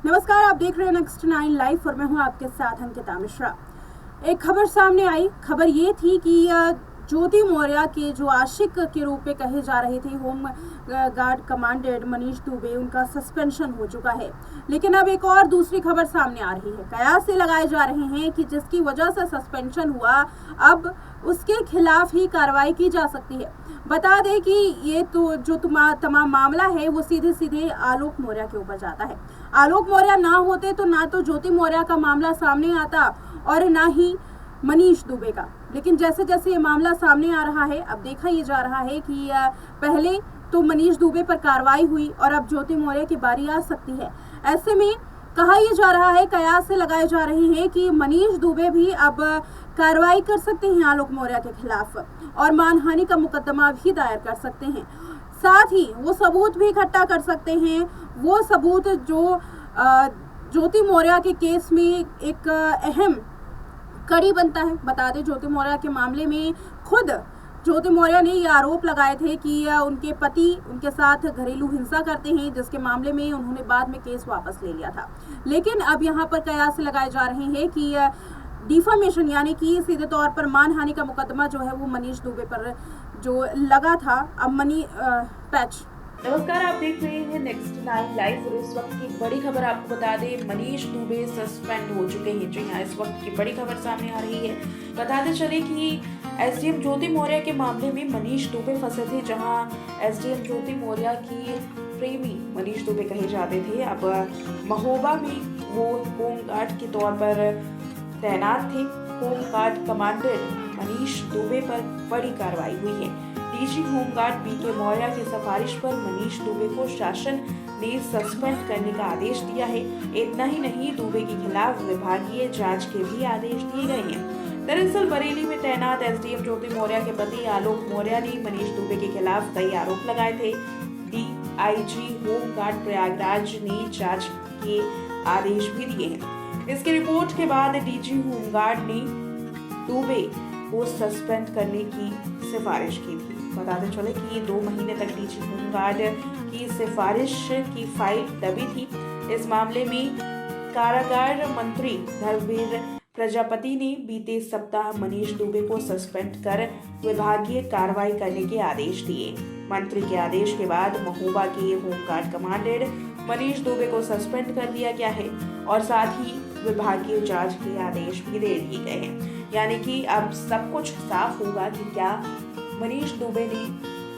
नमस्कार, आप देख रहे हैं नेक्स्ट 9 लाइव और मैं हूं आपके साथ अंकिता मिश्रा। एक खबर सामने आई। खबर ये थी कि ज्योति मौर्य के जो आशिक के रूप में कहे जा रहे थे home guard commandant Manish Dubey, उनका सस्पेंशन हो चुका है। लेकिन अब एक और दूसरी खबर सामने आ रही है। कयास से लगाए जा रहे हैं कि जिसकी वजह से सस्पेंशन हुआ, अब उसके खिलाफ ही कार्रवाई की जा सकती है। बता दें कि ये तो जो तमाम मामला है वो सीधे सीधे आलोक मौर्य के ऊपर जाता है। आलोक मौर्य ना होते तो ना तो ज्योति मौर्य का मामला सामने आता और ना ही मनीष दुबे का। लेकिन जैसे जैसे ये मामला सामने आ रहा है, अब देखा ये जा रहा है कि पहले तो मनीष दुबे पर कार्रवाई हुई और अब ज्योति मौर्य की बारी आ सकती है। ऐसे में कहा यह जा रहा है, कयास से लगाए जा रहे हैं कि मनीष दुबे भी अब कार्रवाई कर सकते हैं आलोक मौर्य के खिलाफ और मानहानि का मुकदमा भी दायर कर सकते हैं। साथ ही वो सबूत भी इकट्ठा कर सकते हैं, वो सबूत जो ज्योति मौर्य के केस में एक अहम कड़ी बनता है। बता दें, ज्योति मौर्य के मामले में खुद ज्योति मौर्य ने ये आरोप लगाए थे कि उनके पति उनके साथ घरेलू हिंसा करते हैं, जिसके मामले में उन्होंने बाद में केस वापस ले लिया था। लेकिन अब यहाँ पर कयास लगाए जा रहे हैं कि डिफामेशन यानी कि सीधे तौर पर मानहानि का मुकदमा जो है वो मनीष दुबे पर जो लगा था, अब मनी पैच। नमस्कार, आप देख रहे हैं नेक्स्ट 9 लाइव और इस वक्त की बड़ी खबर आपको बता दें, मनीष दुबे सस्पेंड हो चुके हैं। जी हाँ, इस वक्त की बड़ी खबर सामने आ रही है। बताते चले कि एसडीएम ज्योति मौर्य के मामले में मनीष दुबे फंसे थे, जहां एसडीएम ज्योति मौर्य की प्रेमी मनीष दुबे कहे जाते थे। अब महोबा में वो होमगार्ड के तौर पर तैनात थे। होमगार्ड कमांडेंट मनीष दुबे पर बड़ी कार्रवाई हुई है। डीजी होमगार्ड बीके मौर्य की सिफारिश पर मनीष दुबे को शासन ने सस्पेंड करने का आदेश दिया है। इतना ही नहीं, दुबे के खिलाफ विभागीय जांच के भी आदेश दिए गए हैं। दरअसल बरेली में तैनात एसडीएम ज्योति मौर्य के पति आलोक मौर्य ने मनीष दुबे के खिलाफ कई आरोप लगाए थे। डीआईजी होमगार्ड प्रयागराज ने जांच के आदेश भी दिए हैं। इसकी रिपोर्ट के बाद डीजी होमगार्ड ने दुबे को सस्पेंड करने की सिफारिश की थी। बताते चले कि 2 महीने तक डीजी होमगार्ड की सिफारिश की फाइल दबी थी। इस मामले में कारागार मंत्री धर्मवीर प्रजापति ने बीते सप्ताह मनीष दुबे को सस्पेंड कर विभागीय कार्रवाई करने के आदेश दिए। मंत्री के आदेश के बाद महोबा के होमगार्ड कमांडेंट मनीष दुबे को सस्पेंड कर दिया गया है और साथ ही विभागीय जांच के आदेश भी दे दिए गए हैं। यानी कि अब सब कुछ साफ होगा कि क्या मनीष दुबे ने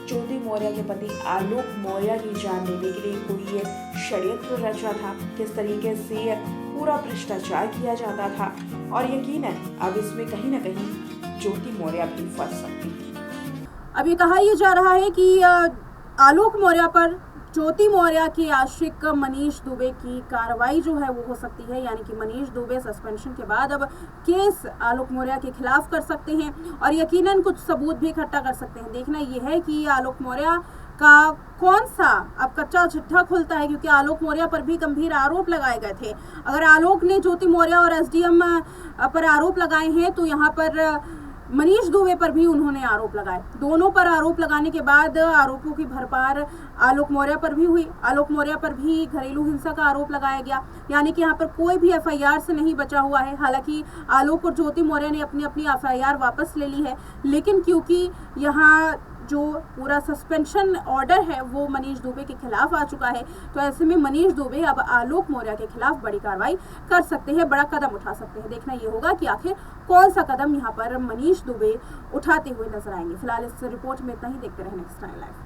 ज्योति मौर्य के पति आलोक मौर्य की जान लेने के लिए कोई षड्यंत्र रचा था, किस तरीके से पूरा भ्रष्टाचार किया जाता था, और यकीनन अब इसमें कहीं ना कहीं ज्योति मौर्य भी फंस सकती है। अब ये कहा यह जा रहा है कि आलोक मौर्य पर ज्योति मौर्य के आशिक मनीष दुबे की कार्रवाई जो है वो हो सकती है। यानी कि मनीष दुबे सस्पेंशन के बाद अब केस आलोक मौर्य के खिलाफ कर सकते हैं और यकीनन कुछ सबूत भी इकट्ठा कर सकते हैं। देखना यह है कि आलोक मौर्य का कौन सा अब कच्चा चिट्ठा खुलता है, क्योंकि आलोक मौर्य पर भी गंभीर आरोप लगाए गए थे। अगर आलोक ने ज्योति मौर्य और एसडीएम पर आरोप लगाए हैं तो यहाँ पर मनीष दुबे पर भी उन्होंने आरोप लगाए। दोनों पर आरोप लगाने के बाद आरोपों की भरपार आलोक मौर्य पर भी हुई। आलोक मौर्य पर भी घरेलू हिंसा का आरोप लगाया गया। यानी कि यहाँ पर कोई भी एफआईआर से नहीं बचा हुआ है। हालांकि आलोक और ज्योति मौर्य ने अपनी अपनी एफआईआर वापस ले ली है, लेकिन क्योंकि यहाँ जो पूरा सस्पेंशन ऑर्डर है वो मनीष दुबे के खिलाफ आ चुका है, तो ऐसे में मनीष दुबे अब आलोक मौर्य के खिलाफ बड़ी कार्रवाई कर सकते हैं, बड़ा कदम उठा सकते हैं। देखना ये होगा कि आखिर कौन सा कदम यहाँ पर मनीष दुबे उठाते हुए नजर आएंगे। फिलहाल इस रिपोर्ट में इतना ही। देखते रहें नेक्स्ट 9 लाइव।